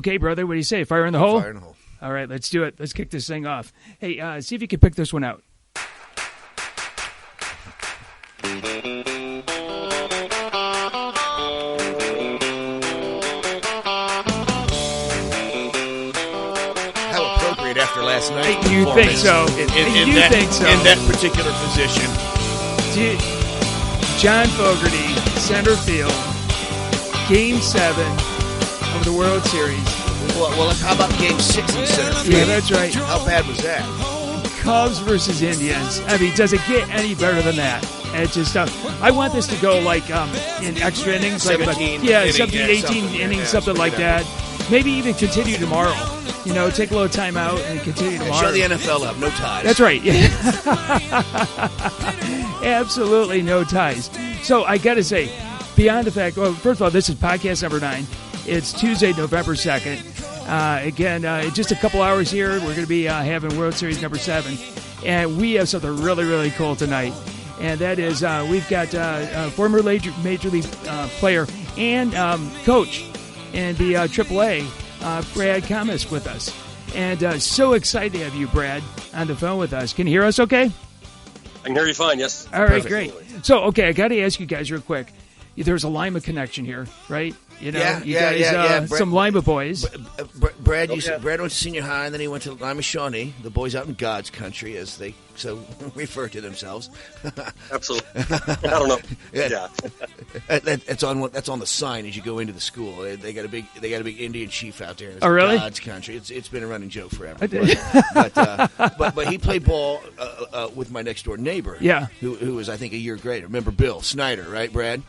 Okay, brother, what do you say? Fire in the hole? Fire in the hole. All right, let's do it. Let's kick this thing off. Hey, see if you can pick this one out. After last night, you think so? In that particular position, John Fogerty, center field, Game 7 of the World Series. Well, how about Game 6 in center field? Yeah, that's right. How bad was that? Cubs versus Indians. I mean, does it get any better than that? It's just I want this to go like in extra innings, 17 18 innings, something like that. Maybe even continue tomorrow. You know, take a little time out and continue tomorrow. Show the NFL up. No ties. That's right. Absolutely no ties. So I got to say, beyond the fact, well, first of all, this is podcast number 9. It's Tuesday, November 2nd. Again, just a couple hours here. We're going to be having World Series number 7. And we have something really, really cool tonight. And that is we've got former Major League player and coach in the AAA, Brad Komminsk, with us. And so excited to have you, Brad, on the phone with us. Can you hear us okay? I can hear you fine, yes. All right, great. So, okay, I got to ask you guys real quick. There's a Lima connection here, right? You know, you guys, some Lima boys. Brad went to senior high, and then he went to Lima Shawnee, the boys out in God's country, as they so refer to themselves. Absolutely. I don't know. Yeah. That's on the sign as you go into the school. They got a big Indian chief out there. Oh, really? God's country. It's been a running joke forever. But he played ball with my next door neighbor. Yeah. Who was, I think, a year greater. Remember Bill Snyder, right, Brad?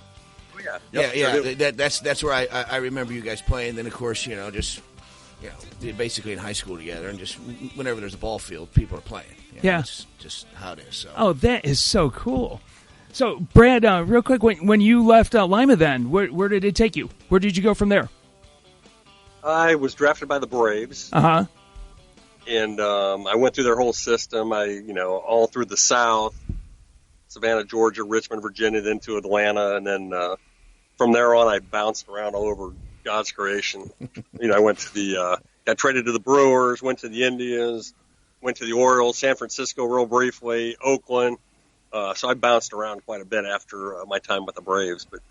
Yeah. That's where I remember you guys playing. Then, of course, basically in high school together, and just whenever there's a ball field, people are playing. It's just how it is. So. Oh, that is so cool. So, Brad, real quick, when you left Lima, then where did it take you? Where did you go from there? I was drafted by the Braves. Uh-huh. And I went through their whole system. All through the South, Savannah, Georgia, Richmond, Virginia, then to Atlanta, and then from there on, I bounced around all over God's creation. I went to got traded to the Brewers, went to the Indians, went to the Orioles, San Francisco real briefly, Oakland. So I bounced around quite a bit after my time with the Braves, but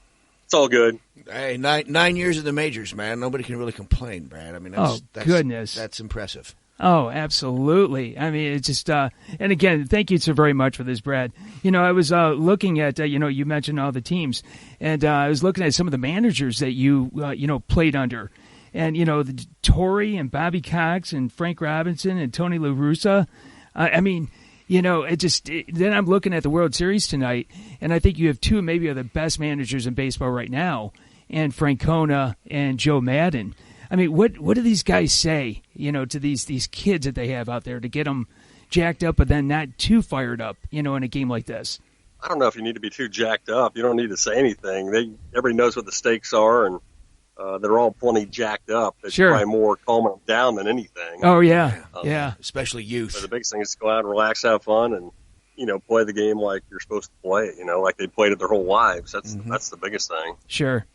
it's all good. Hey, 9 years in the majors, man. Nobody can really complain, Brad. I mean, goodness, that's impressive. Oh, absolutely. I mean, it's just, and again, thank you so very much for this, Brad. I was looking at, you mentioned all the teams, and I was looking at some of the managers that you, played under. And, the Torrey and Bobby Cox and Frank Robinson and Tony La Russa. Then I'm looking at the World Series tonight, and I think you have two maybe of the best managers in baseball right now, and Francona and Joe Madden. I mean, what do these guys say, to these kids that they have out there to get them jacked up but then not too fired up, in a game like this? I don't know if you need to be too jacked up. You don't need to say anything. Everybody knows what the stakes are, and they're all plenty jacked up. It's probably more calming them down than anything. Oh, yeah, yeah. Especially youth. But the biggest thing is to go out and relax, have fun, and, play the game like you're supposed to play, like they played it their whole lives. That's the biggest thing. Sure.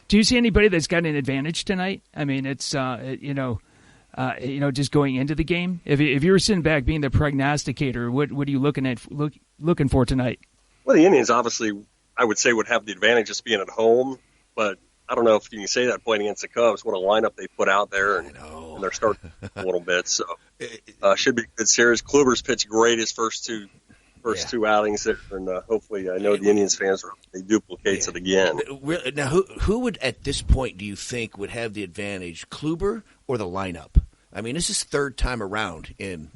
Do you see anybody that's got an advantage tonight? I mean, it's just going into the game. If you were sitting back, being the prognosticator, what are you looking for tonight? Well, the Indians obviously, I would say, would have the advantage just being at home, but I don't know if you can say that playing against the Cubs. What a lineup they put out there, and they're starting a little bit. So should be a good series. Kluber's pitched great his first two outings there, and hopefully, I know the Indians fans they duplicates it again. Now, who would at this point do you think would have the advantage, Kluber or the lineup? I mean, this is third time around in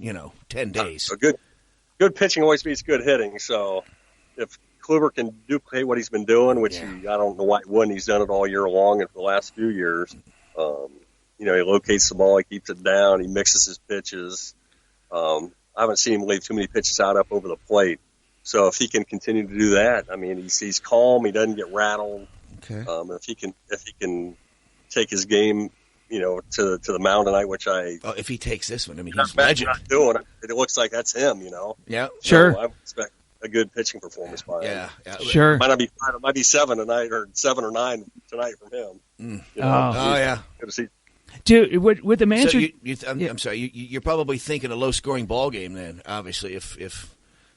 10 days. So good pitching always beats good hitting. So if Kluber can duplicate what he's been doing, which I don't know why he wouldn't. He's done it all year long and for the last few years. He locates the ball, he keeps it down, he mixes his pitches. I haven't seen him leave too many pitches out up over the plate. So if he can continue to do that, I mean, he's calm, he doesn't get rattled. Okay. If he can take his game, to the mound tonight, which if he takes this one, I mean, he's a legend. Not doing it. It looks like that's him, Yeah. Sure. So I would expect a good pitching performance by him. Yeah. Sure. It might not be 5, it might be 7 tonight, or 7 or 9 tonight from him. Yeah. Good to see. Dude, with the manager, So I'm sorry. You're probably thinking a low-scoring ball game then. Obviously, if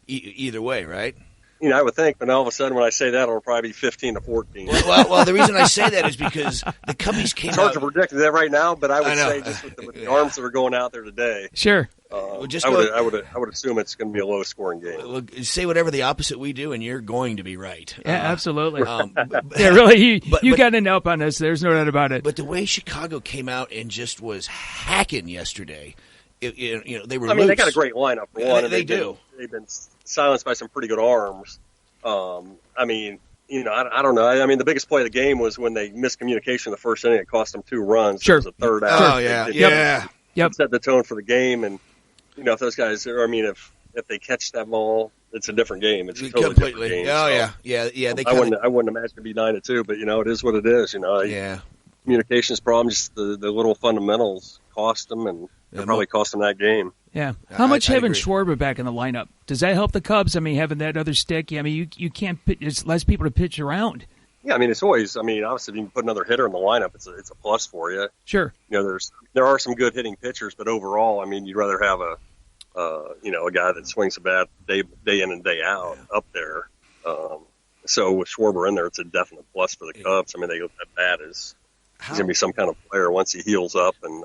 either way, right? I would think, but all of a sudden when I say that, it'll probably be 15-14. Well, the reason I say that is because the Cubbies came It's hard out. to predict that right now, but I would know. say just with the arms that are going out there today, sure. I would assume it's going to be a low-scoring game. Well, say whatever the opposite we do, and you're going to be right. Yeah, absolutely. But really, you got an help on this. There's no doubt about it. But the way Chicago came out and just was hacking yesterday, they were. They got a great lineup for one. They do. They've been silenced by some pretty good arms. I don't know. I mean, the biggest play of the game was when they missed communication in the first inning. It cost them 2 runs. Sure. It was a third out. Oh, yeah. Yep. It set the tone for the game. And, if those guys, if they catch that ball, it's a different game. It's a totally Completely. different game. Oh, So yeah. I wouldn't imagine it'd be 9-2, but, it is what it is. Yeah. Communications problems, the little fundamentals cost them, and it probably cost them that game. Yeah. How much I having agree. Schwarber back in the lineup, does that help the Cubs? I mean, having that other stick, you can't pitch, there's less people to pitch around. Yeah, it's always, obviously if you can put another hitter in the lineup, it's a plus for you. Sure. There are some good hitting pitchers, but overall, you'd rather have a guy that swings a bat day in and day out up there. So with Schwarber in there, it's a definite plus for the Cubs. That bat is he's going to be some kind of player once he heals up and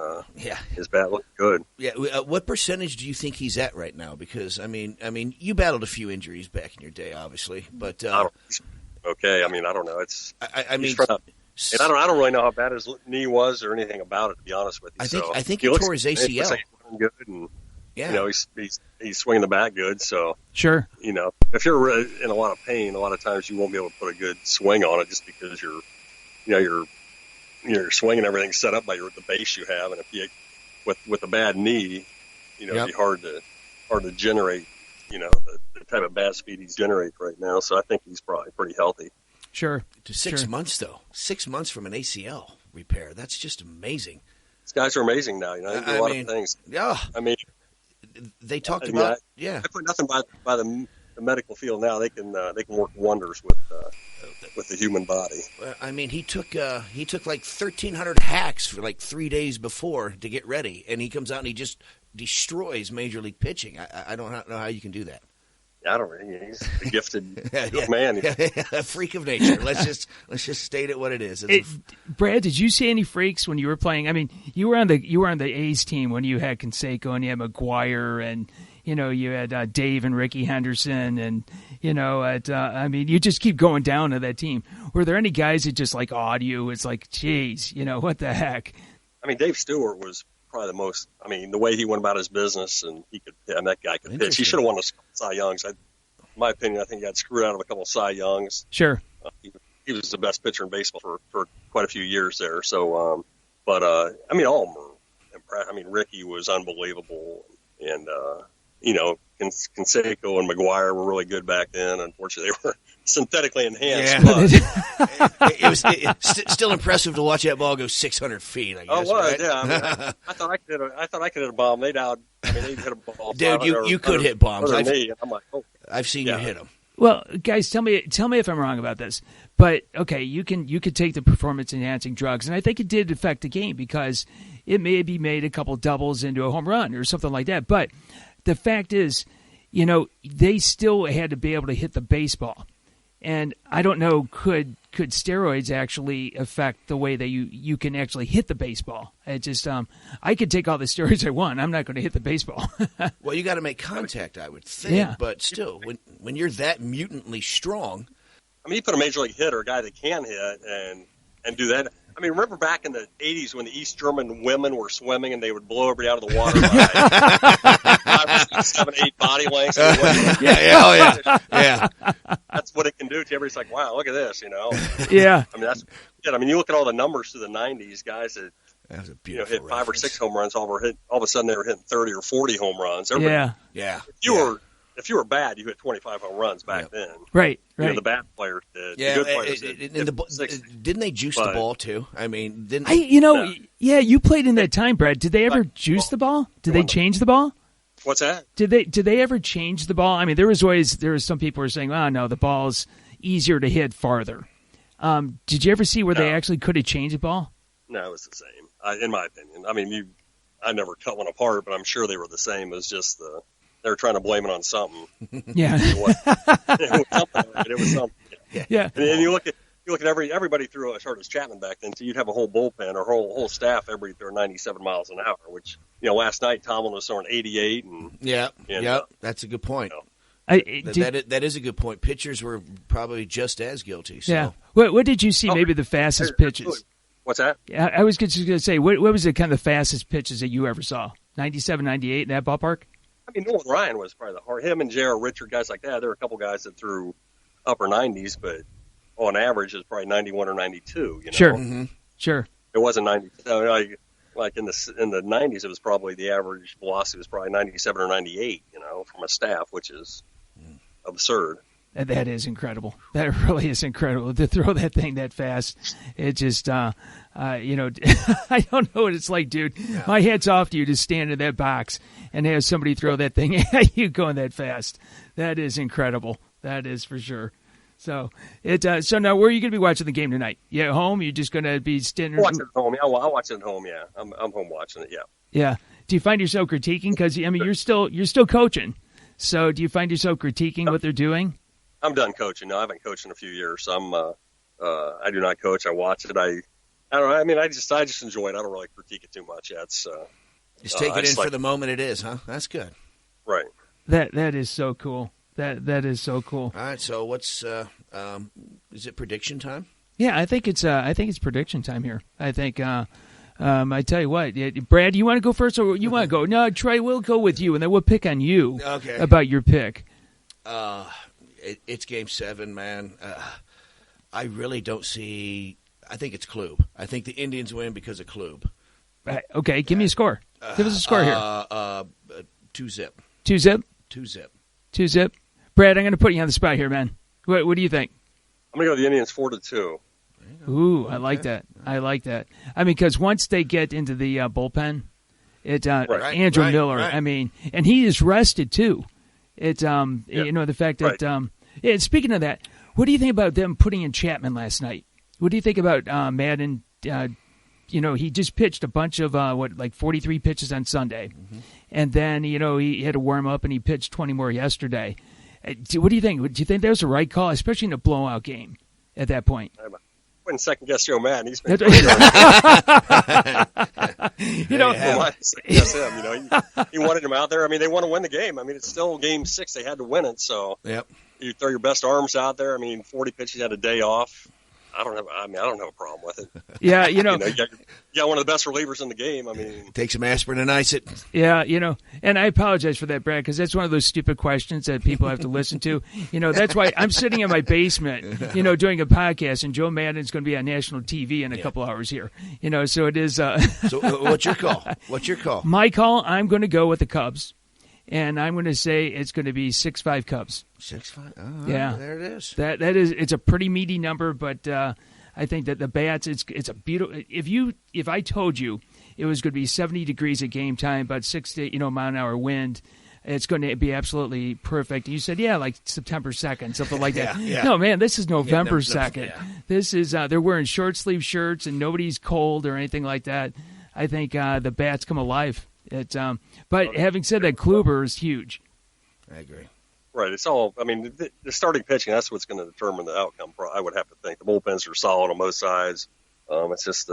his bat looks good. Yeah. What percentage do you think he's at right now? Because you battled a few injuries back in your day, obviously, but okay. I don't know. It's I don't really know how bad his knee was or anything about it, to be honest with you. I think he tore his ACL. It looks like he's good, and he's swinging the bat good. So sure, if you're in a lot of pain, a lot of times you won't be able to put a good swing on it just because you're swinging everything set up by the base you have, and if you with a bad knee, it'd be hard to generate the type of bat speed he's generating right now. So I think he's probably pretty healthy. Sure. To 6 months though, 6 months from an ACL repair. That's just amazing. These guys are amazing now. They do a lot of things. Yeah. They talked about. I put nothing by the medical field now. They can work wonders with the human body. He took like 1,300 hacks for like 3 days before to get ready, and he comes out and he just destroys Major League pitching. I don't know how you can do that. I don't know. He's a gifted man. A freak of nature. Let's just state it what it is. Brad, did you see any freaks when you were playing? You were on the A's team when you had Canseco and you had McGuire and you had Dave and Ricky Henderson and you just keep going down to that team. Were there any guys that just awed you? It's like, geez, what the heck? Dave Stewart was probably the most. The way he went about his business, and that guy could pitch. He should have won the Cy Youngs. In my opinion, I think he got screwed out of a couple of Cy Youngs. Sure. He was the best pitcher in baseball for quite a few years there. So, all of them were impressive. Ricky was unbelievable, and Canseco and McGuire were really good back then. Unfortunately, they were synthetically enhanced. Yeah. It was still impressive to watch that ball go 600 feet. I guess. Right? Yeah. I thought I could hit a bomb. They'd hit a ball. Dude, you could hit bombs. I'm like, I've seen you hit them. Well, guys, tell me if I'm wrong about this. But okay, you could take the performance enhancing drugs, and I think it did affect the game because it maybe made a couple doubles into a home run or something like that. But the fact is, they still had to be able to hit the baseball. And I don't know, could steroids actually affect the way that you can actually hit the baseball? It just I could take all the steroids I want. I'm not going to hit the baseball. Well, you got to make contact, I would think. Yeah. But still, when you're that mutantly strong. You put a major league hitter, a guy that can hit, and do that. Remember back in the 80s when the East German women were swimming and they would blow everybody out of the water by 5 or 6, 7, 8 body lengths? Yeah. That's what it can do to you. Everybody's like, wow, look at this, Yeah. That's good. You look at all the numbers through the 90s, guys that hit 5 or 6 home runs, all of a sudden they were hitting 30 or 40 home runs. Yeah. If you were bad, you hit 25 home runs back then. Right. The bad players did. Yeah, the good players did. Didn't they juice the ball too? You played in that time, Brad. Did they ever juice the ball? Did they change the ball? What's that? Did they ever change the ball? There was some people who were saying, "Oh no, the ball's easier to hit farther." Did you ever see where they actually could have changed the ball? No, it was the same. in my opinion. I mean, I never cut one apart, but I'm sure they were the same. It was just they were trying to blame it on something. Yeah. It was something. It was something. Yeah. And you look at everybody threw as hard as Chapman back then. So you'd have a whole bullpen or whole staff everybody throw 97 miles an hour, which last night Tomlin was throwing 88. And that's a good point. That is a good point. Pitchers were probably just as guilty. So. Yeah. What did you see? Maybe the fastest pitches. What's that? I was just going to say, what was the kind of the fastest pitches that you ever saw? 97, 98 in that ballpark? I mean, Nolan Ryan was probably the hard. Him and J.R. Richard, guys like that. There were a couple guys that threw upper 90s, but on average, it's probably 91 or 92. Sure, sure. It wasn't 90. Like in the 90s, it was probably the average velocity was probably 97 or 98. From a staff, which is absurd. That is incredible. That really is incredible to throw that thing that fast. It just, I don't know what it's like, dude. Yeah. My hat's off to you to stand in that box and have somebody throw that thing at you going that fast. That is incredible. That is for sure. So so now where are you going to be watching the game tonight? You at home? You're just going to be standing? I'll watch it at home. I'll watch it at home. Yeah, I'm home watching it. Yeah. Yeah. Do you find yourself critiquing? Because you're still coaching. So do you find yourself critiquing what they're doing? I'm done coaching. No, I haven't coached in a few years. So I do not coach. I watch it. I don't know. I mean, I just enjoy it. I don't really critique it too much. Yeah, it's just take it in for the moment it is, huh? That's good. Right. That is so cool. That is so cool. All right. So what's is it prediction time? Yeah, I think it's prediction time here. I think I tell you what, Brad, you want to go first or you want to go? No, Trey, we'll go with you, and then we'll pick on you about your pick. It's Game 7, man. I really don't see – I think it's Klub. I think the Indians win because of Klub. Okay, give me a score. Give us a score here. 2-0. 2-0? 2-0. 2-0. Brad, I'm going to put you on the spot here, man. What do you think? I'm going to go with the Indians 4-2. Ooh, I like that. I like that. I mean, because once they get into the bullpen, Andrew Miller, right. I mean, and he is rested too. The fact that speaking of that, what do you think about them putting in Chapman last night? What do you think about Madden? He just pitched a bunch of 43 pitches on Sunday, and then he had to warm up and he pitched 20 more yesterday. What do you think? Do you think that was the right call, especially in a blowout game at that point? I wouldn't second guess Joe Madden. He's been guess him. He wanted him out there. I mean, they want to win the game. I mean, it's still Game 6. They had to win it. So you throw your best arms out there. I mean, 40 pitches, had a day off. I don't have a problem with it. Yeah, you got one of the best relievers in the game. I mean, take some aspirin and ice it. Yeah, and I apologize for that, Brad, because that's one of those stupid questions that people have to listen to. That's why I'm sitting in my basement, doing a podcast, and Joe Madden's going to be on national TV in a couple hours here. So it is. So what's your call? My call. I'm going to go with the Cubs. And I'm going to say it's going to be 6-5 Cubs. 6-5? Oh, yeah. There it is. That is. It's a pretty meaty number, but I think that the bats, it's a beautiful. If I told you it was going to be 70 degrees at game time, but 60 mile an hour wind, it's going to be absolutely perfect. You said, like September 2nd, something like that. Yeah. No, man, this is November 2nd. This is they're wearing short sleeve shirts and nobody's cold or anything like that. I think the bats come alive. But having said that, Kluber is huge. I agree. Right. It's all. I mean, the starting pitching. That's what's going to determine the outcome. I would have to think the bullpens are solid on both sides. It's just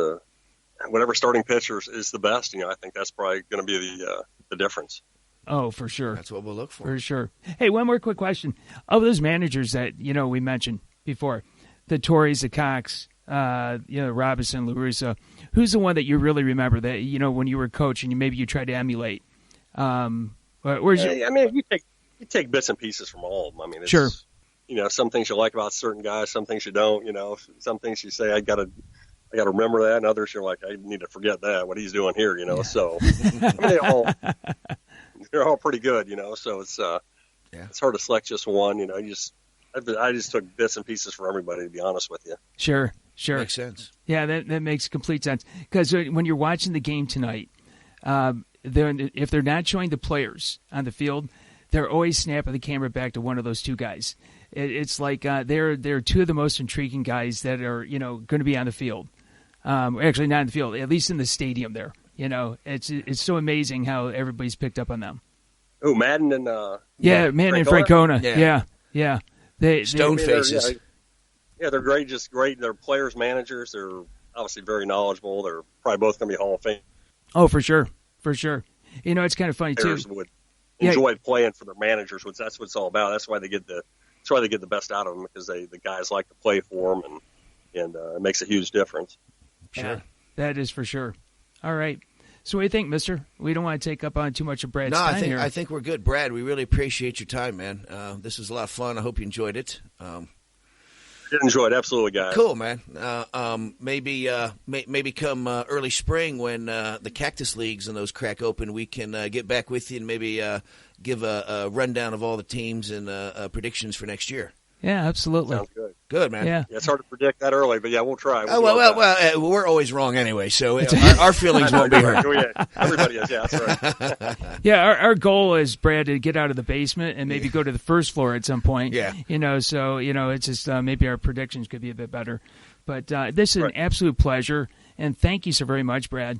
whatever starting pitcher is the best. I think that's probably going to be the difference. Oh, for sure. That's what we'll look for. For sure. Hey, one more quick question. Of those managers that we mentioned before, the Torres, the Cox, Robinson, La Russa, who's the one that you really remember that when you were coaching, maybe you tried to emulate? You take bits and pieces from all of them. I mean, it's, sure. Some things you like about certain guys, some things you don't. Some things you say I got to remember that, and others you're like I need to forget that. What he's doing here, Yeah. So they're all pretty good, So it's it's hard to select just one. I just took bits and pieces from everybody, to be honest with you. Sure. Makes sense. Yeah, that makes complete sense. Because when you're watching the game tonight, if they're not showing the players on the field, they're always snapping the camera back to one of those two guys. It's like they're two of the most intriguing guys that are going to be on the field. Actually, not in the field, at least in the stadium there. It's so amazing how everybody's picked up on them. Oh, Madden and Madden and Francona. Yeah. Stone faces. They're great. Just great. They're players, managers. They're obviously very knowledgeable. They're probably both going to be Hall of Fame. Oh, for sure. It's kind of funny too. Players would enjoy playing for their managers. That's what it's all about. That's why they get the best out of them, because the guys like to play for them, and it makes a huge difference. Sure, that is for sure. All right. So what do you think, mister? We don't want to take up on too much of Brad's time here. I think we're good. Brad, we really appreciate your time, man. This was a lot of fun. I hope you enjoyed it. Did enjoy it, absolutely, guys. Cool, man. Maybe come early spring when the Cactus Leagues and those crack open, we can get back with you and maybe give a rundown of all the teams and predictions for next year. Yeah, absolutely. Sounds good. Good, man. Yeah. It's hard to predict that early, but we'll try. We're always wrong anyway, so our feelings won't be hurt. Everybody is, that's right. Yeah, our goal is, Brad, to get out of the basement and maybe go to the first floor at some point. Yeah. So it's just maybe our predictions could be a bit better. But this is an absolute pleasure, and thank you so very much, Brad.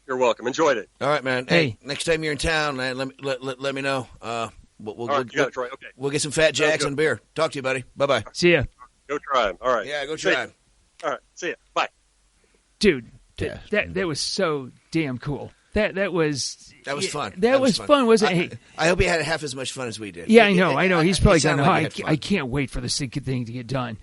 You're welcome. Enjoyed it. All right, man. Hey, next time you're in town, man, let me know. We'll get some Fat Jacks and beer. Talk to you, buddy. Bye-bye. See ya. Go try them. All right. Yeah, go try them. All right. See ya. Bye. Dude, that was so damn cool. That was fun. That was fun, wasn't it? Hey, I hope you had half as much fun as we did. Yeah, I know. He's probably going, I can't wait for this thing to get done.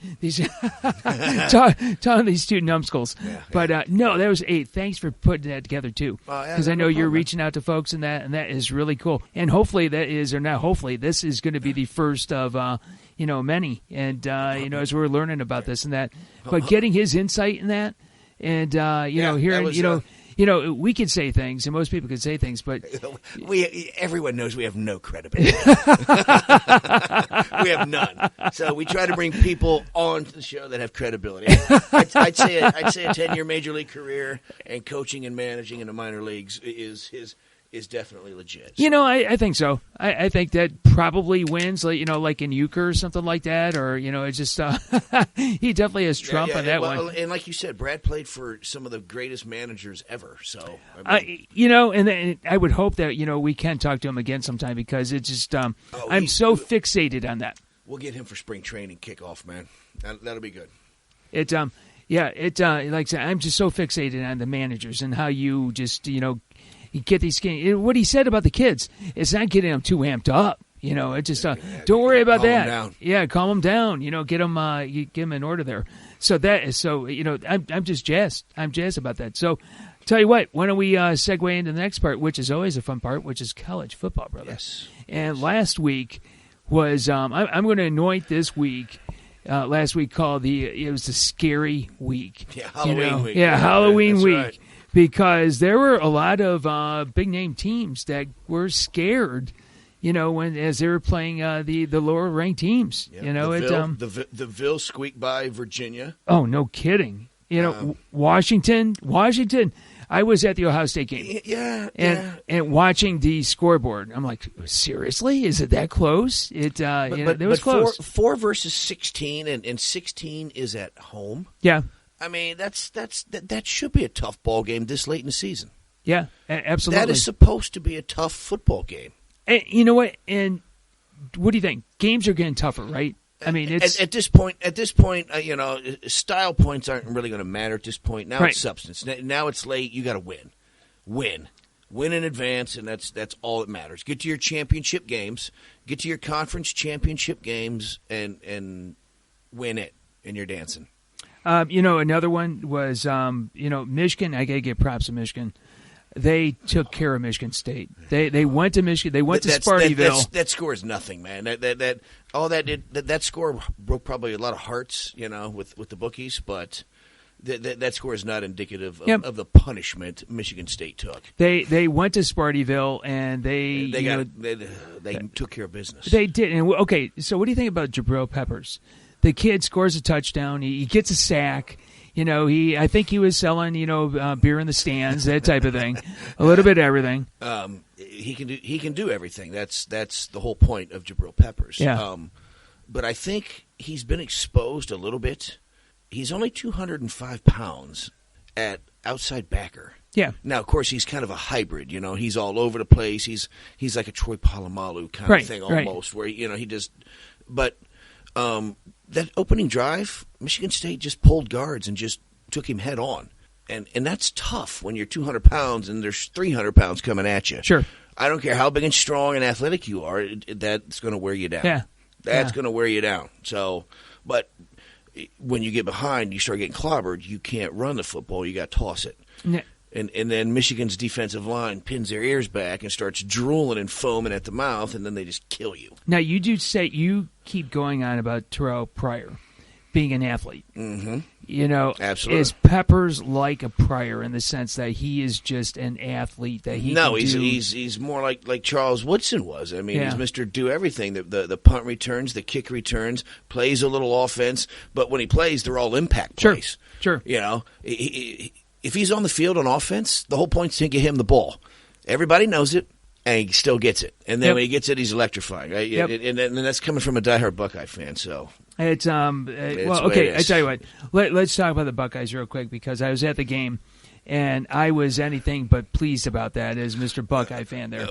Telling these two numbskulls. Yeah. But no, that was thanks for putting that together too. Because I know you're reaching out to folks and that is really cool. And hopefully this is going to be the first of many. And as we're learning about this and that, but getting his insight in that, and hearing we could say things, and most people could say things, but everyone knows we have no credibility. We have none. So we try to bring people on to the show that have credibility. I'd say a 10-year major league career and coaching and managing in the minor leagues is definitely legit. I think so. I think that probably wins, like in Euchre or something like that, or it's just he definitely has trump on that one. And like you said, Brad played for some of the greatest managers ever. So and I would hope that we can talk to him again sometime, because it's just I'm so fixated on that. We'll get him for spring training kickoff, man. That'll be good. Like I said, I'm just so fixated on the managers and how you just you get these kids. What he said about the kids, it's not getting them too amped up. It's just don't worry about that. Down. Yeah, calm them down. Get them in order there. So that is I'm just jazzed. I'm jazzed about that. So, tell you what, why don't we segue into the next part, which is always a fun part, which is college football, brother. Yes. And last week was I'm going to anoint this week. Last week it was the scary week. Yeah, Halloween week. Yeah, Halloween week. Right. Because there were a lot of big name teams that were scared, as they were playing the lower ranked teams. Yeah, the Ville squeaked by Virginia. Oh, no kidding. Washington. I was at the Ohio State game. Yeah, and watching the scoreboard, I'm like, seriously, is it that close? It was close. 4 versus 16, and 16 is at home. Yeah. I mean, that should be a tough ball game this late in the season. Yeah, absolutely. That is supposed to be a tough football game. And you know what? And what do you think? Games are getting tougher, right? I mean, it's at this point, style points aren't really going to matter at this point. Now It's substance. Now it's late. You got to win in advance, and that's all that matters. Get to your championship games, get to your conference championship games, and win it, and you're dancing. Another one was, Michigan. I got to give props to Michigan. They took care of Michigan State. They went to Michigan. They went to Spartyville. That score is nothing, man. That score broke probably a lot of hearts, with the bookies, but that score is not indicative of the punishment Michigan State took. They went to Spartyville and they took care of business. They did. And okay, so what do you think about Jabril Peppers? The kid scores a touchdown. He gets a sack. I think he was selling, beer in the stands, that type of thing, a little bit of everything. He can do everything. That's the whole point of Jabril Peppers. Yeah. But I think he's been exposed a little bit. He's only 205 pounds, at outside backer. Yeah. Now, of course, he's kind of a hybrid. He's all over the place. He's like a Troy Polamalu kind of thing almost, where he just. But that opening drive, Michigan State just pulled guards and just took him head on, and that's tough when you're 200 pounds and there's 300 pounds coming at you. Sure. I don't care how big and strong and athletic you are. That's going to wear you down. Yeah. That's going to wear you down. So, but when you get behind, you start getting clobbered. You can't run the football. You got to toss it. Yeah. And then Michigan's defensive line pins their ears back and starts drooling and foaming at the mouth, and then they just kill you. Now, you do say you keep going on about Terrell Pryor being an athlete. Mm-hmm. Absolutely. Is Peppers like a Pryor in the sense that he is just an athlete that he? No, can he's more like Charles Woodson was. I mean, Yeah. he's Mr. Do Everything. The punt returns, the kick returns, plays a little offense, but when he plays, they're all impact plays. Sure. If he's on the field on offense, the whole point's to get him the ball. Everybody knows it, and he still gets it. And then when he gets it, he's electrifying. Right? Yep. And that's coming from a diehard Buckeye fan. So it's well, okay. I tell you what. Let's talk about the Buckeyes real quick because I was at the game, and I was anything but pleased about that as Mr. Buckeye fan. There,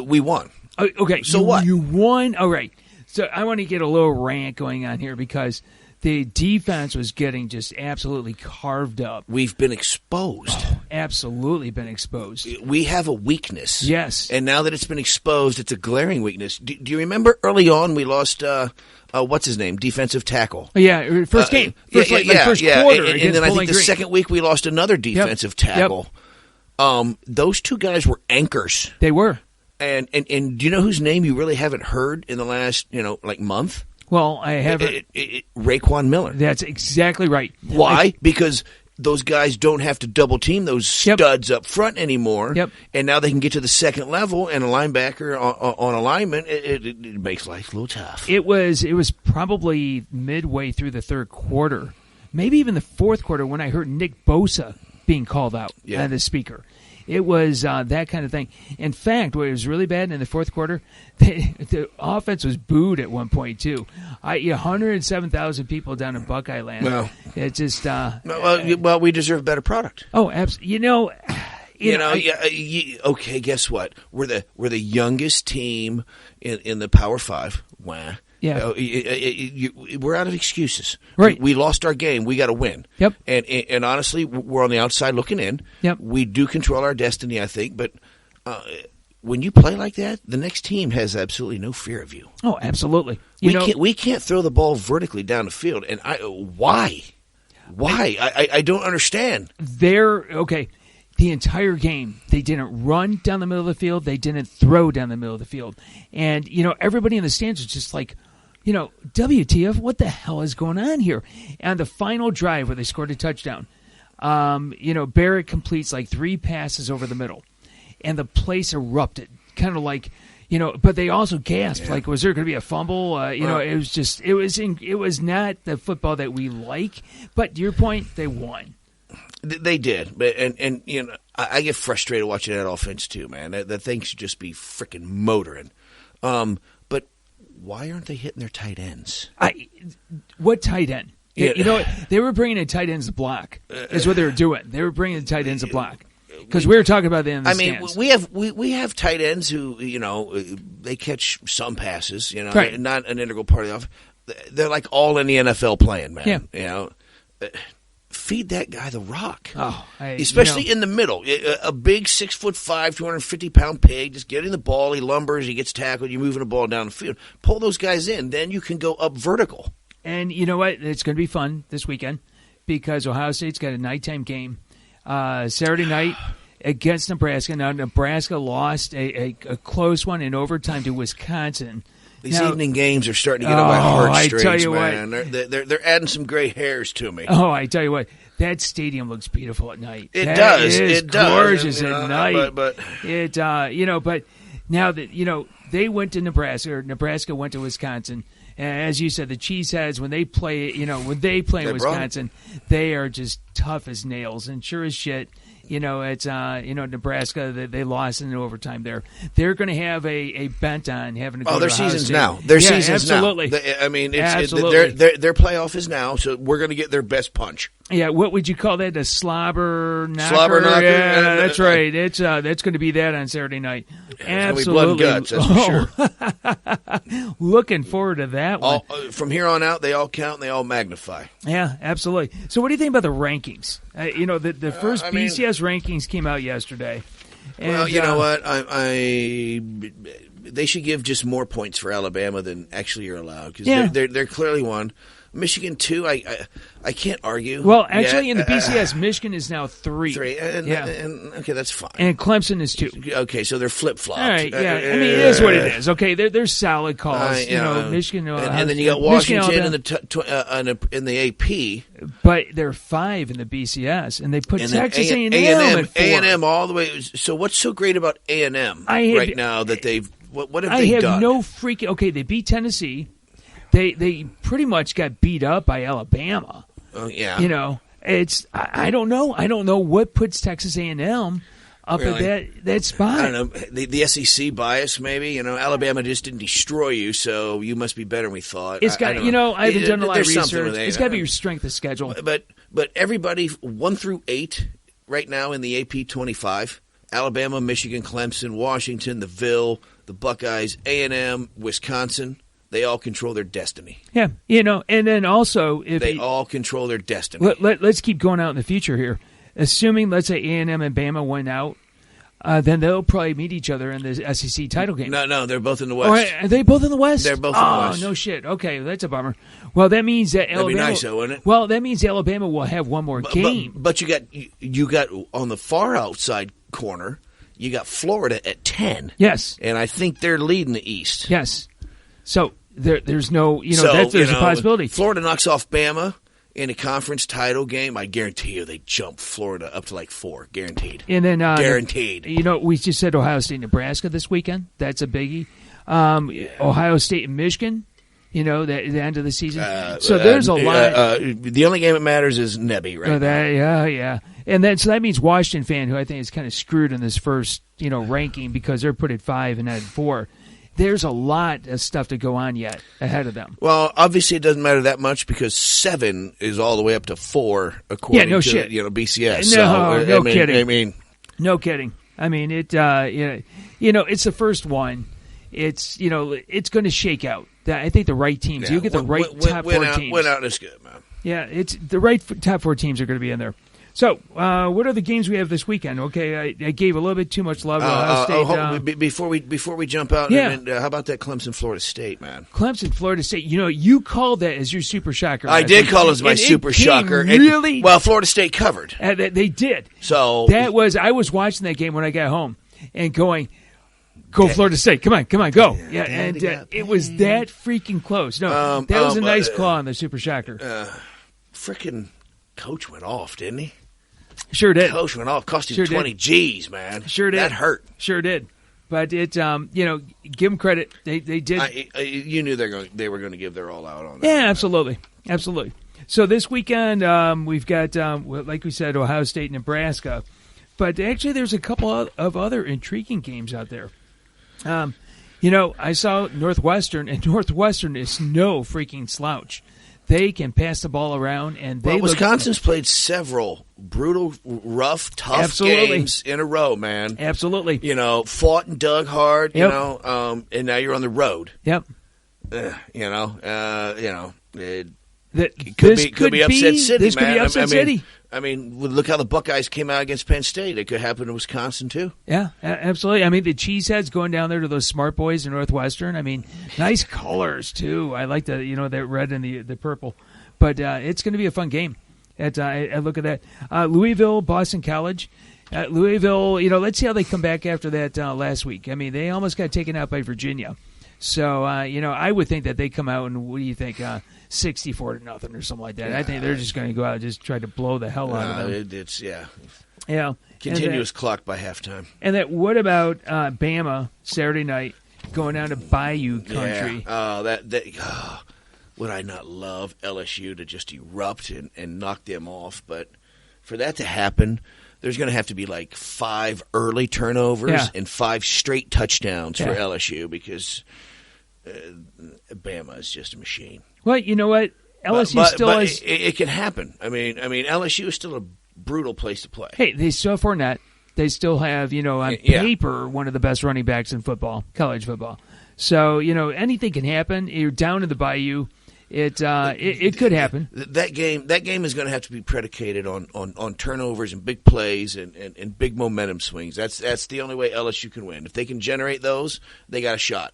we won. Okay, so what? You won. All right. So I want to get a little rant going on here because the defense was getting just absolutely carved up. We've been exposed. Absolutely been exposed. We have a weakness. Yes. And now that it's been exposed, it's a glaring weakness. Do you remember early on we lost, what's his name, defensive tackle? Yeah, first game. First quarter. And then I think the second week we lost another defensive tackle. Those two guys were anchors. They were. And do you know whose name you really haven't heard in the last, month? Well, I haven't. Raekwon Miller. That's exactly right. Why? Because those guys don't have to double team those studs up front anymore. Yep. And now they can get to the second level, and a linebacker on alignment, it makes life a little tough. It was probably midway through the third quarter, maybe even the fourth quarter, when I heard Nick Bosa being called out by the speaker. It was that kind of thing. In fact, what was really bad in the fourth quarter, the offense was booed at one point, too. 107,000 people down in Buckeye Land. Well, it's just... well, we deserve a better product. Oh, absolutely. Okay, guess what? We're the youngest team in the Power 5. Wow. Yeah. We're out of excuses. Right. We lost our game. We got to win. Yep. And honestly, we're on the outside looking in. Yep. We do control our destiny, I think. But when you play like that, the next team has absolutely no fear of you. Oh, absolutely. We can't throw the ball vertically down the field. And why? Why? I don't understand. Okay. The entire game, they didn't run down the middle of the field. They didn't throw down the middle of the field. And, everybody in the stands was just like, WTF, what the hell is going on here? And the final drive where they scored a touchdown, Barrett completes like 3 passes over the middle. And the place erupted, kind of like, but they also gasped, like, was there going to be a fumble? It was not the football that we like. But to your point, they won. They did, and I get frustrated watching that offense too, man. That thing should just be freaking motoring. But why aren't they hitting their tight ends? What tight end? They were bringing in tight ends to block. Is what they were doing. They were bringing in tight ends to block. Because we were talking about that in the stands. we have tight ends who they catch some passes. Right. Not an integral part of the offense. They're like all in the NFL playing, man. Yeah. Feed that guy the rock. Especially in the middle. A big 6'5", 250-pound pig, just getting the ball, he lumbers, he gets tackled, you're moving the ball down the field. Pull those guys in, then you can go up vertical. And you know what? It's going to be fun this weekend because Ohio State's got a nighttime game Saturday night against Nebraska. Now, Nebraska lost a close one in overtime to Wisconsin. These evening games are starting to get on my heartstrings, I tell you man. They're adding some gray hairs to me. Oh, I tell you what, that stadium looks beautiful at night. It does. It gorgeous at night. But but now that they went to Nebraska, or Nebraska went to Wisconsin. As you said, the Cheeseheads, when they play in Wisconsin, they are just tough as nails. And sure as shit, It's Nebraska. They lost in overtime there. They're going to have a bent on having to go to their Ohio season's State. now. Their season's absolutely. now. Absolutely. Their playoff is now, so we're going to get their best punch. Yeah, what would you call that? A slobber knocker? Slobber knocker? Yeah, that's right. It's that's going to be that on Saturday night. Absolutely. It's going to be blood and guts, that's for sure. Looking forward to that one. From here on out, they all count and they all magnify. Yeah, absolutely. So what do you think about the rankings? The first BCS rankings came out yesterday. And, well, you know what? They should give just more points for Alabama than actually you're allowed, because they're clearly one. Michigan 2, I can't argue. Well, actually, in the BCS, Michigan is now 3. 3, and okay, that's fine. And Clemson is 2. Okay, so they're flip-flopped. All right, yeah. I mean, it is what it is. Okay, they're solid calls. Michigan. And then you got Washington in the AP. But they're 5 in the BCS, and they put Texas A&M at 4. A&M all the way. So what's so great about A&M right now that they've – what have they done? I have no freaking – okay, they beat Tennessee. They pretty much got beat up by Alabama. Oh yeah. It's I don't know. I don't know what puts Texas A&M up at that spot. I don't know. The SEC bias, maybe. Alabama just didn't destroy you, so you must be better than we thought. It's got. I haven't done a lot of research. It's got to be your strength of schedule. But everybody 1 through 8 right now in the AP 25: Alabama, Michigan, Clemson, Washington, the Ville, the Buckeyes, A&M, Wisconsin. They all control their destiny. Yeah, and then also if they all control their destiny. Let's keep going out in the future here. Assuming, let's say A&M and Bama went out, then they'll probably meet each other in the SEC title game. No, they're both in the West. Are they both in the West? They're both in the West. Oh, no shit. Okay, that's a bummer. Well, that means that Alabama. That'd be nice, though, wouldn't it? Well, that means Alabama will have one more game. But you got on the far outside corner, you got Florida at 10. Yes, and I think they're leading the East. Yes, so. There's no, there's a possibility. Florida knocks off Bama in a conference title game. I guarantee you they jump Florida up to like 4, guaranteed. And then guaranteed. We just said Ohio State, Nebraska this weekend. That's a biggie. Ohio State and Michigan. The end of the season. So there's a lot. The only game that matters is Nebby right now. Yeah. And then so that means Washington fan, who I think is kind of screwed in this first ranking because they're put at 5 and not at 4. There's a lot of stuff to go on yet ahead of them. Well, obviously it doesn't matter that much because 7 is all the way up to 4 according to shit. BCS. No kidding. No kidding. I mean it. It's the first one. It's it's going to shake out. I think the right teams. You get the right top 4 teams. Went out is good, man. Yeah, it's the right top 4 teams are going to be in there. So, what are the games we have this weekend? Okay, I gave a little bit too much love to Ohio State. Before we jump out, how about that Clemson, Florida State, man? Clemson, Florida State. You called that as your super shocker. I did call it as my super shocker. Really? Well, Florida State covered. They did. So I was watching that game when I got home and going, go Florida State. Come on, go. Yeah, and it was that freaking close. No, that was a nice call on the super shocker. Freaking coach went off, didn't he? Sure did. Coach went off, cost him 20 G's, man. Sure did. That hurt. Sure did. But it, give them credit. They did. You knew they were going to give their all out on that. Yeah, absolutely. So this weekend we've got, like we said, Ohio State, Nebraska. But actually, there's a couple of other intriguing games out there. I saw Northwestern, and Northwestern is no freaking slouch. They can pass the ball around, and Wisconsin's played several brutal, rough, tough games in a row, man. Absolutely. Fought and dug hard. Yep. And now you're on the road. Yep. It could be upset city. This could be upset city. I mean, look how the Buckeyes came out against Penn State. It could happen to Wisconsin, too. Yeah, absolutely. I mean, the Cheeseheads going down there to those smart boys in Northwestern. I mean, nice colors, too. I like that red and the purple. But it's going to be a fun game. I look at that. Louisville, Boston College. Louisville, let's see how they come back after that last week. I mean, they almost got taken out by Virginia. So, I would think that they come out and, what do you think, 64-0 or something like that. I think they're just going to go out and just try to blow the hell out of them. It's Yeah. Continuous clock by halftime. And what about Bama Saturday night going down to Bayou Country? Yeah. Would I not love LSU to just erupt and knock them off? But for that to happen, there's going to have to be like 5 early turnovers and 5 straight touchdowns for LSU because Bama is just a machine. Well, you know what? LSU still has... It can happen. I mean, LSU is still a brutal place to play. Hey, they still have Fournette. They still have, on paper, one of the best running backs in football, college football. So, anything can happen. You're down in the Bayou. It could happen. That game is going to have to be predicated on turnovers and big plays and big momentum swings. That's the only way LSU can win. If they can generate those, they got a shot.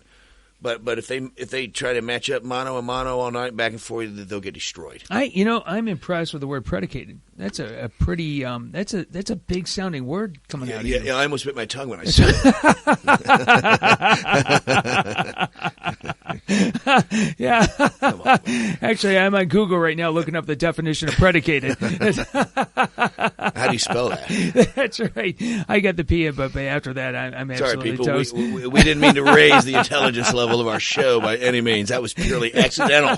But if they try to match up mano a mano all night back and forth, they'll get destroyed. I'm impressed with the word predicated. That's a pretty that's a big sounding word coming out of you. Yeah, I almost bit my tongue when I said it. Yeah. Actually, I'm on Google right now looking up the definition of predicated. How do you spell that? That's right. I got the P, but after that, I'm absolutely toast. Sorry, people. We didn't mean to raise the intelligence level of our show by any means. That was purely accidental.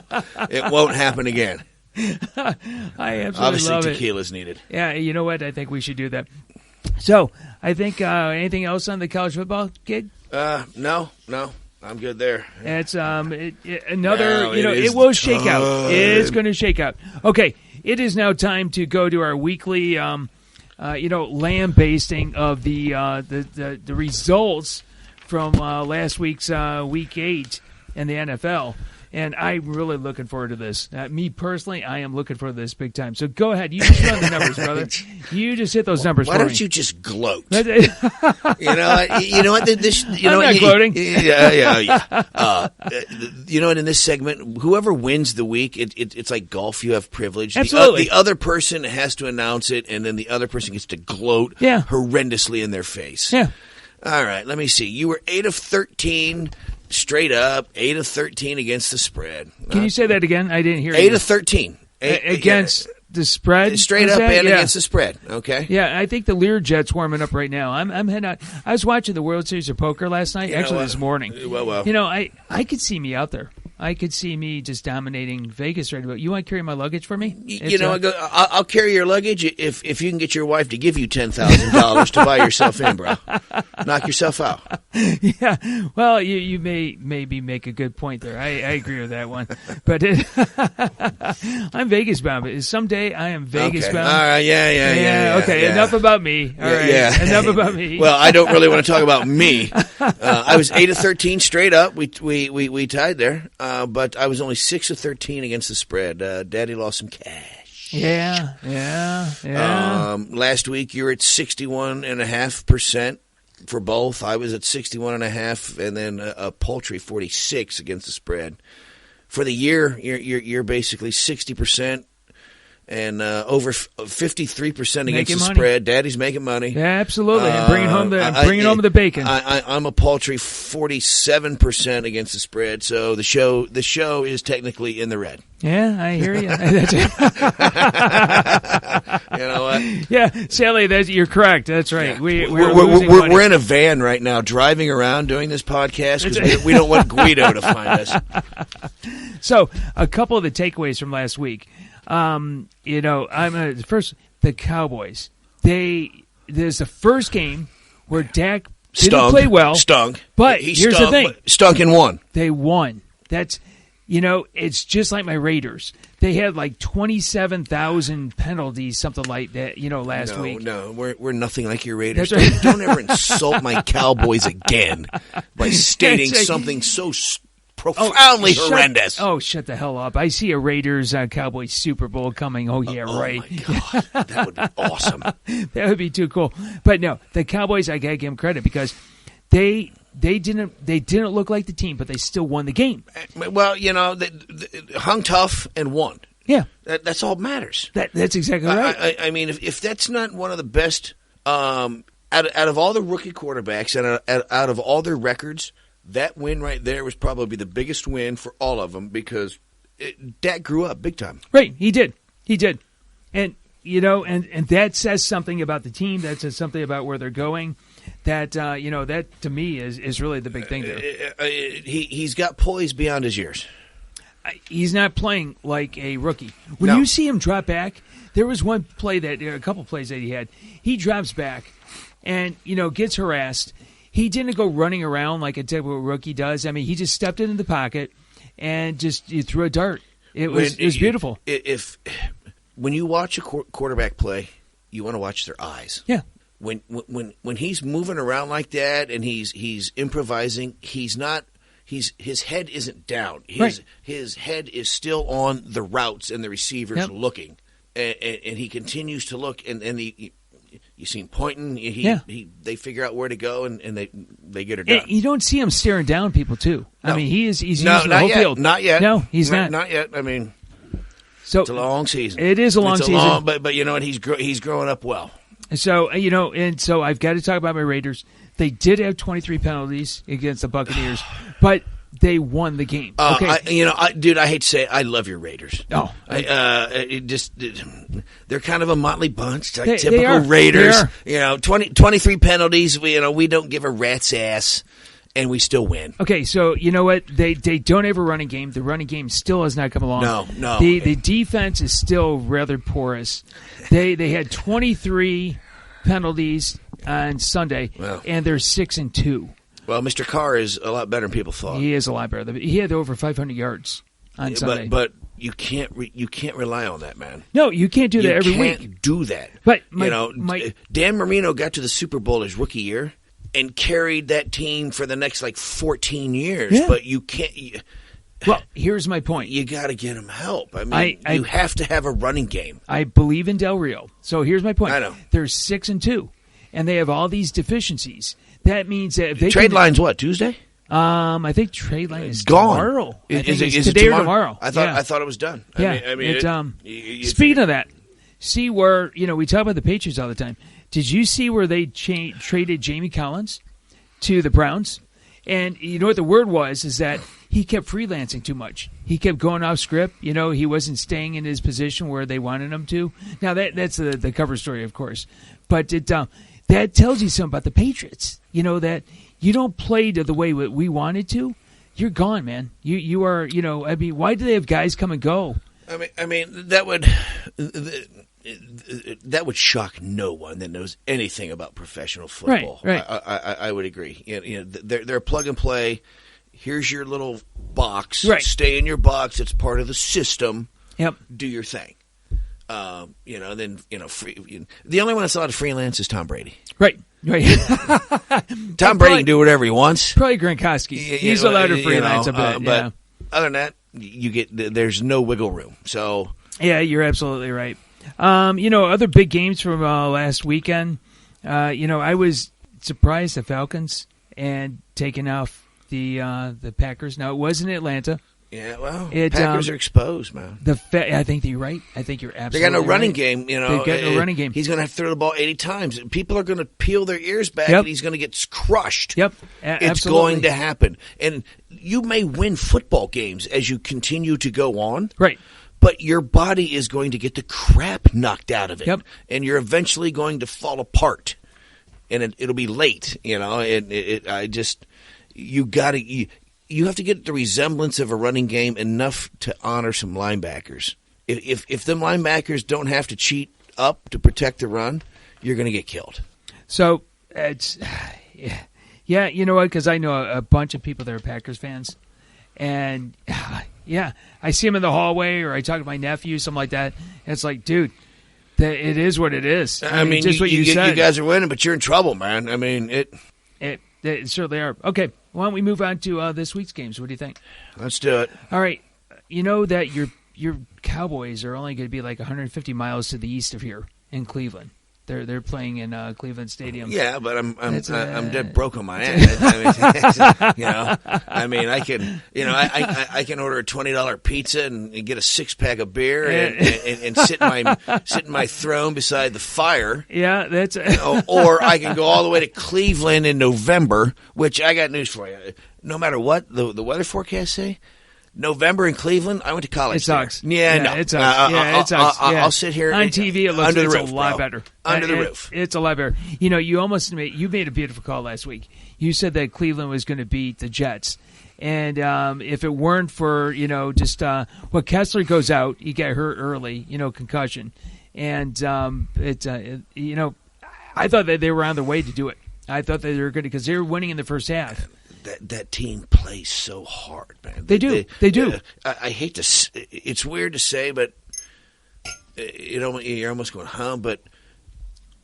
It won't happen again. I absolutely Obviously, love it. tequila's needed. Yeah, you know what? I think we should do that. So, I think anything else on the college football gig? No. I'm good there. It's another. No, it will shake out. It's going to shake out. Okay, it is now time to go to our weekly, lambasting of the results from last week's Week 8 in the NFL. And I'm really looking forward to this. Me personally, I am looking forward to this big time. So go ahead. You just run the numbers, brother. You just hit those numbers. Why don't you just gloat? You know what? I'm not gloating. Yeah. You know what? In this segment, whoever wins the week, it's like golf. You have privilege. Absolutely. The other person has to announce it, and then the other person gets to gloat horrendously in their face. Yeah. All right. Let me see. You were 8 of 13. Straight up, 8 of 13 against the spread. Can you say that again? I didn't hear 8 you. of 13. Against the spread? Straight up and against the spread, okay? Yeah, I think the Learjet's warming up right now. I'm heading out. I was watching the World Series of Poker last night, this morning. Well. I could see me out there. I could see me just dominating Vegas right about. You want to carry my luggage for me? I'll carry your luggage if you can get your wife to give you $10,000 to buy yourself in, bro. Knock yourself out. Yeah. Well, you maybe make a good point there. I agree with that one. But I'm Vegas bound. Someday I am Vegas bound. All right. Yeah. Okay. Yeah. Enough about me. All right. Yeah. Enough about me. Well, I don't really want to talk about me. I was 8 of 13 straight up. We tied there. But I was only 6 of 13 against the spread. Daddy lost some cash. Yeah. Last week you were at 61.5% for both. I was at 61.5%, and then a paltry 46 against the spread. For the year, you're basically 60%. And over 53% against the spread. Daddy's making money. Yeah, absolutely. And bringing home the bacon. I'm a paltry 47% against the spread. So the show is technically in the red. Yeah, I hear you. You know what? Yeah, Sally, you're correct. That's right. Yeah. We're in a van right now, driving around doing this podcast because we don't want Guido to find us. So, a couple of the takeaways from last week. First, the Cowboys. There's the first game where Dak didn't play well. Stunk. But here's the thing. Stunk and won. They won. That's, it's just like my Raiders. They had like 27,000 penalties, something like that, last week. No, we're nothing like your Raiders. That's right. Don't ever insult my Cowboys again by stating something so profoundly horrendous. Shut the hell up. I see a Raiders Cowboys Super Bowl coming. Oh, yeah, right. My God. That would be awesome. That would be too cool. But no, the Cowboys, I got to give them credit because they didn't look like the team, but they still won the game. Well, they hung tough and won. Yeah. That's all that matters. That's exactly right. I mean, if that's not one of the best, out of all the rookie quarterbacks and out of all their records, that win right there was probably the biggest win for all of them because Dak grew up big time. Right, he did. And, and that says something about the team. That says something about where they're going. That, that to me is really the big thing there. He's got poise beyond his years. he's not playing like a rookie. When you see him drop back, there was a couple plays that he had. He drops back and, gets harassed. He didn't go running around like a typical rookie does. I mean, he just stepped into the pocket and just threw a dart. It was beautiful. When you watch a quarterback play, you want to watch their eyes. Yeah. When he's moving around like that and he's improvising, his head isn't down. His head is still on the routes and the receivers looking, and he continues to look. And you see him pointing. They figure out where to go and they get it done. And you don't see him staring down people too. No. I mean, he's using the whole field. Not yet. No, he's not. Not yet. I mean, so it's a long season. It is a long season. But you know what? He's growing up well. So, and so I've got to talk about my Raiders. They did have 23 penalties against the Buccaneers, but they won the game. Okay. Dude, I hate to say it, I love your Raiders. Oh. They're kind of a motley bunch, typical Raiders. 23 penalties, we don't give a rat's ass, and we still win. Okay, so you know what? They don't have a running game. The running game still has not come along. No. The defense is still rather porous. They had 23 penalties on Sunday, and they're 6-2. Well, Mr. Carr is a lot better than people thought. He is a lot better. He had over 500 yards on Sunday. But you can't rely on that, man. No, you can't do that every week. You can't do that. But Dan Marino got to the Super Bowl his rookie year and carried that team for the next 14 years. Yeah. But you can't. Well, here's my point. You got to get him help. I mean, you have to have a running game. I believe in Del Rio. So here's my point. I know. They're 6-2, and they have all these deficiencies. That means that if they trade line's what, Tuesday? I think trade line is gone. Tomorrow. Is it today or tomorrow? I thought it was done. Speaking of that, see where we talk about the Patriots all the time. Did you see where they traded Jamie Collins to the Browns? And you know what the word was is that he kept freelancing too much. He kept going off script. He wasn't staying in his position where they wanted him to. Now that's the cover story, of course, but that tells you something about the Patriots. That you don't play to the way we wanted to. You're gone, man. You are. Why do they have guys come and go? I mean that would shock no one that knows anything about professional football. Right. I would agree. They're plug and play. Here's your little box. Right. Stay in your box. It's part of the system. Yep. Do your thing. The only one that's allowed to freelance is Tom Brady. Right. Tom Brady can do whatever he wants. Probably Gronkowski. He's allowed to freelance a bit. But other than that, there's no wiggle room. So yeah, you're absolutely right. Other big games from last weekend. I was surprised the Falcons and taking off the Packers. Now it was in Atlanta. Yeah, well, Packers are exposed, man. I think you're right. I think you're absolutely right. They got no running right. game, They've got no running game. He's going to have to throw the ball 80 times. People are going to peel their ears back, and he's going to get crushed. Yep, it's going to happen. And you may win football games as you continue to go on. Right. But your body is going to get the crap knocked out of it. Yep. And you're eventually going to fall apart. And it'll be late, You have to get the resemblance of a running game enough to honor some linebackers. If them linebackers don't have to cheat up to protect the run, you're going to get killed. So it's yeah, you know what? Because I know a bunch of people that are Packers fans, and I see them in the hallway or I talk to my nephew, something like that. And it's like, dude, it is what it is. I mean just what you said. You guys are winning, but you're in trouble, man. I mean it certainly are. Okay. Why don't we move on to this week's games? What do you think? Let's do it. All right. You know that your Cowboys are only going to be 150 miles to the east of here in Cleveland. They're playing in Cleveland Stadium. Yeah, but I'm dead broke on my ass. I can order a $20 pizza and get a 6-pack of beer and sit in my throne beside the fire. Yeah, that's or I can go all the way to Cleveland in November. Which I got news for you. No matter what the weather forecasts say, November in Cleveland, I went to college. It sucks. There. Yeah, no. It sucks. It sucks. I'll sit here on TV. It looks under the it's roof, a lot bro. better. Under the roof. It's a lot better. You know, you made a beautiful call last week. You said that Cleveland was going to beat the Jets. And if it weren't for, just Kessler goes out, he got hurt early, concussion. And, I thought that they were on their way to do it. I thought that they were good because they were winning in the first half. That team plays so hard, man. They do. They do. I hate to. It's weird to say, but you're almost going, huh? But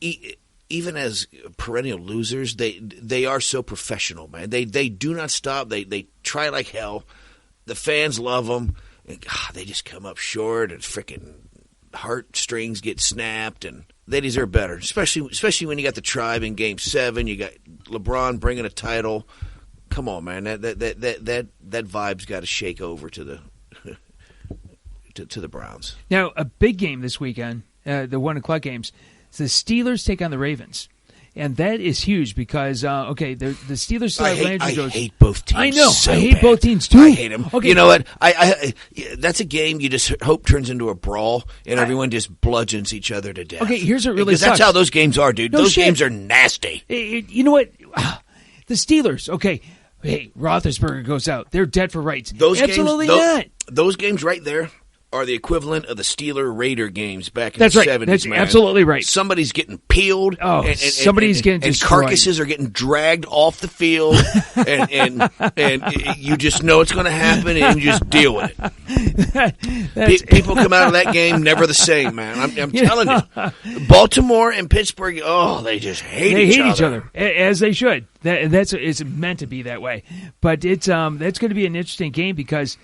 even as perennial losers, they are so professional, man. They do not stop. They try like hell. The fans love them. And, they just come up short, and freaking heartstrings get snapped, and they deserve better. Especially when you got the Tribe in Game 7. You got LeBron bringing a title. Come on, man. That vibe's got to shake over to the to the Browns. Now, a big game this weekend, the 1:00 games. The Steelers take on the Ravens. And that is huge because, the Steelers still have Landry Jones. I hate both teams. I know. So I hate bad. both teams, too. I hate them. Okay. You know what? That's a game you just hope turns into a brawl, and everyone just bludgeons each other to death. Okay, here's what really because sucks. that's how those games are, dude. No those shit. games are nasty. You know what? The Steelers, okay. Hey, Roethlisberger goes out. They're dead for rights. Absolutely not. Those games right there are the equivalent of the Steeler-Raider games back in That's the right. 70s, That's man. Somebody's right. Somebody's getting peeled. Oh, and somebody's getting destroyed. And carcasses are getting dragged off the field, and you just know it's going to happen, and you just deal with it. People come out of that game never the same, man. I'm telling you. Baltimore and Pittsburgh, they just hate each other. As they should. It's meant to be that way. But that's going to be an interesting game because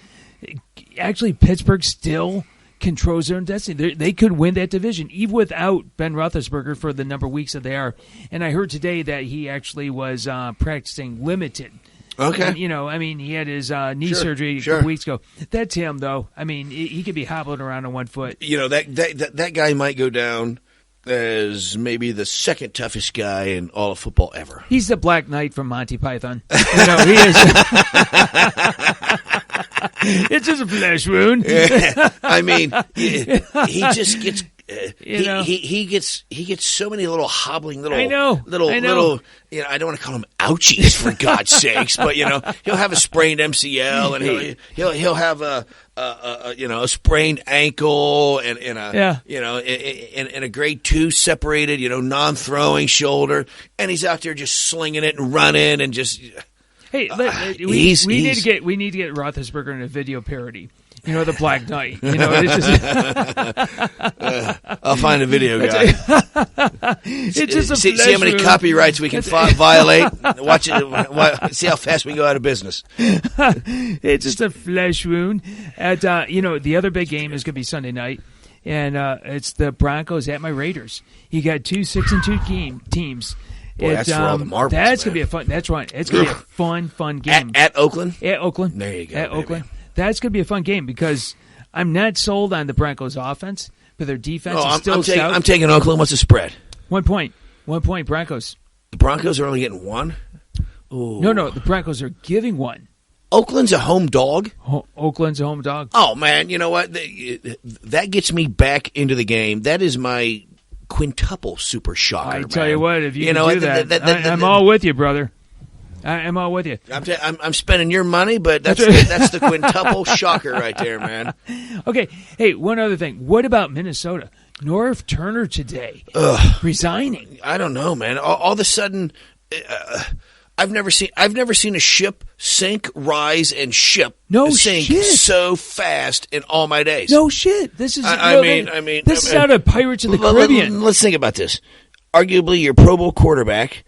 actually Pittsburgh still controls their own destiny. They could win that division even without Ben Roethlisberger for the number of weeks that they are. And I heard today that he actually was practicing limited. Okay. And, he had his knee surgery a couple weeks ago. That's him, though. I mean, he could be hobbling around on one foot. That guy might go down as maybe the second toughest guy in all of football ever. He's the Black Knight from Monty Python. He is. It's just a flesh wound. I mean, he just gets. He gets so many little hobbling little. I know. Little. I don't want to call them ouchies for God's sakes, but he'll have a sprained MCL and he'll have a sprained ankle and a grade 2 separated non-throwing shoulder, and he's out there just slinging it and running and just. Hey, we need to get Roethlisberger in a video parody. The Black Knight. It's just. I'll find a video guy. It's just see how many copyrights we can violate. Watch it. See how fast we go out of business. It's just a flesh wound. The other big game is going to be Sunday night, and it's the Broncos at my Raiders. You got 2 6-2 teams. Boy, that's for all the marbles. That's going to be a fun. That's right. It's going to be a fun game at Oakland. At Oakland. There you go. At Oakland. That's going to be a fun game because I'm not sold on the Broncos' offense, but their defense is still stout. I'm taking Oakland. What's the spread? 1 point. 1 point, Broncos. The Broncos are only getting 1? Ooh. No. The Broncos are giving 1. Oakland's a home dog? Oakland's a home dog. Oh, man. You know what? That gets me back into the game. That is my quintuple super shocker. I tell you what, if you can do that, I'm all with you, brother. I'm all with you. I'm spending your money, but that's the quintuple shocker right there, man. Okay. Hey, one other thing. What about Minnesota? Norv Turner today resigning. I don't know, man. All of a sudden, I've never seen a ship sink, rise, and sink so fast in all my days. No shit. This is. This is out of Pirates of the Caribbean. Let's think about this. Arguably, your Pro Bowl quarterback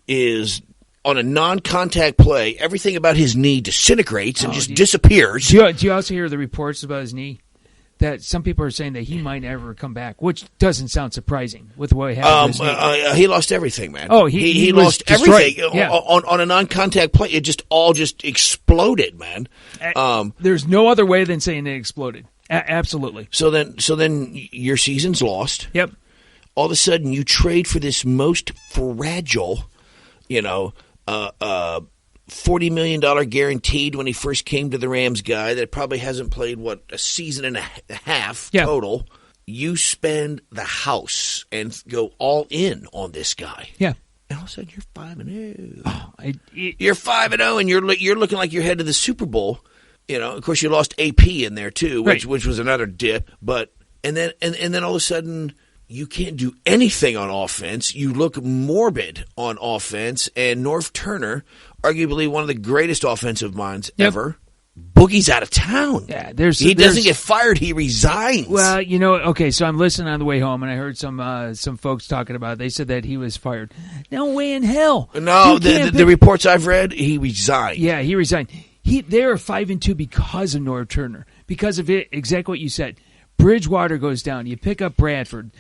is on a non-contact play. Everything about his knee disintegrates and just disappears. Do you also hear the reports about his knee? That some people are saying that he might never come back, which doesn't sound surprising with what happened to his knee. He lost everything, man. Oh, he lost everything. Yeah. On a non-contact play. It just exploded, man. There's no other way than saying it exploded. Absolutely. So then your season's lost. Yep. All of a sudden, you trade for this most fragile, $40 million guaranteed when he first came to the Rams guy that probably hasn't played, a season and a half total. You spend the house and go all in on this guy. Yeah. And all of a sudden, you're 5-0. You're 5-0, and you're looking like you're headed to the Super Bowl. Of course, you lost AP in there too, which was another dip. But and then all of a sudden, you can't do anything on offense. You look morbid on offense. And Norv Turner, arguably one of the greatest offensive minds ever, Boogie's out of town. Yeah, he doesn't get fired. He resigns. Well, okay, so I'm listening on the way home, and I heard some folks talking about it. They said that he was fired. No way in hell. No, the reports I've read, he resigned. Yeah, he resigned. They are 5-2 because of Norv Turner. Because of it, exactly what you said. Bridgewater goes down. You pick up Bradford.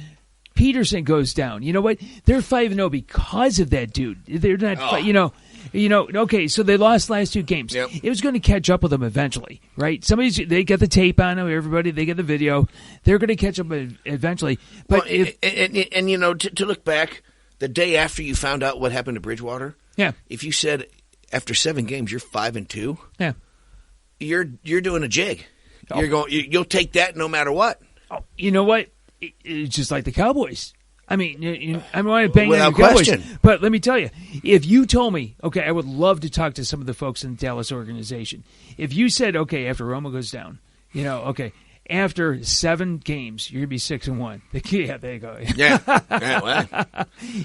Peterson goes down. You know what? They're 5-0 because of that dude. They're not, okay, so they lost last 2 games. Yep. It was going to catch up with them eventually, right? They get the tape on them, everybody, they get the video. They're going to catch up eventually. But to look back, the day after you found out what happened to Bridgewater, if you said after 7 games you're 5-2, you're doing a jig. You'll take that no matter what. Oh, you know what? It's just like the Cowboys. I mean, I want to bang on the Cowboys, but let me tell you, if you told me, okay, I would love to talk to some of the folks in the Dallas organization. If you said, okay, after Romo goes down, after 7 games, you're going to be 6-1. Yeah, there you go.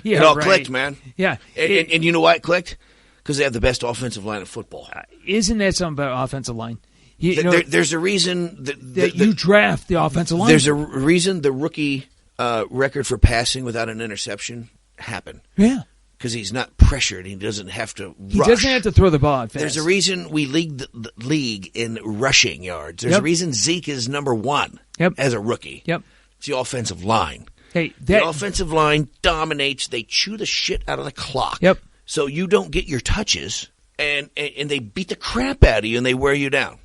It all clicked, man. Yeah. And you know why it clicked? Because they have the best offensive line in football. Isn't that something about offensive line? There's a reason that you draft the offensive line. There's a reason the rookie record for passing without an interception happened. Yeah. Because he's not pressured. He doesn't have to rush. He doesn't have to throw the ball out fast. There's a reason we lead the league in rushing yards. There's a reason Zeke is number 1 as a rookie. Yep. It's the offensive line. Hey, the offensive line dominates. They chew the shit out of the clock. Yep. So you don't get your touches, and they beat the crap out of you, and they wear you down.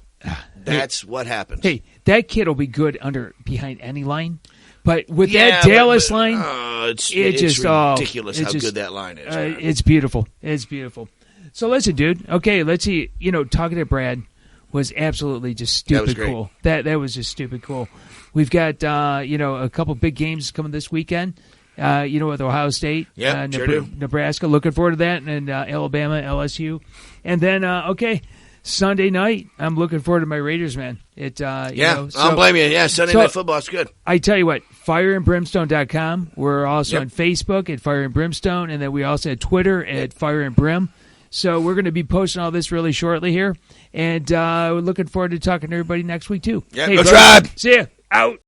That's what happens. Hey, that kid will be good behind any line. But with that Dallas line, it's ridiculous how good that line is. It's beautiful. It's beautiful. So listen, dude. Okay, let's see. Talking to Brad was absolutely just stupid cool. That was just stupid cool. We've got a couple big games coming this weekend. With Ohio State, sure do. Nebraska. Looking forward to that, and Alabama, LSU, and then Sunday night, I'm looking forward to my Raiders, man. I don't blame you. Yeah, Sunday night football is good. I tell you what, fireandbrimstone.com. We're also on Facebook at Fire and Brimstone, and then we also have Twitter at Fire and Brim. So we're going to be posting all this really shortly here, and we're looking forward to talking to everybody next week, too. Yeah, go Tribe! See ya. Out.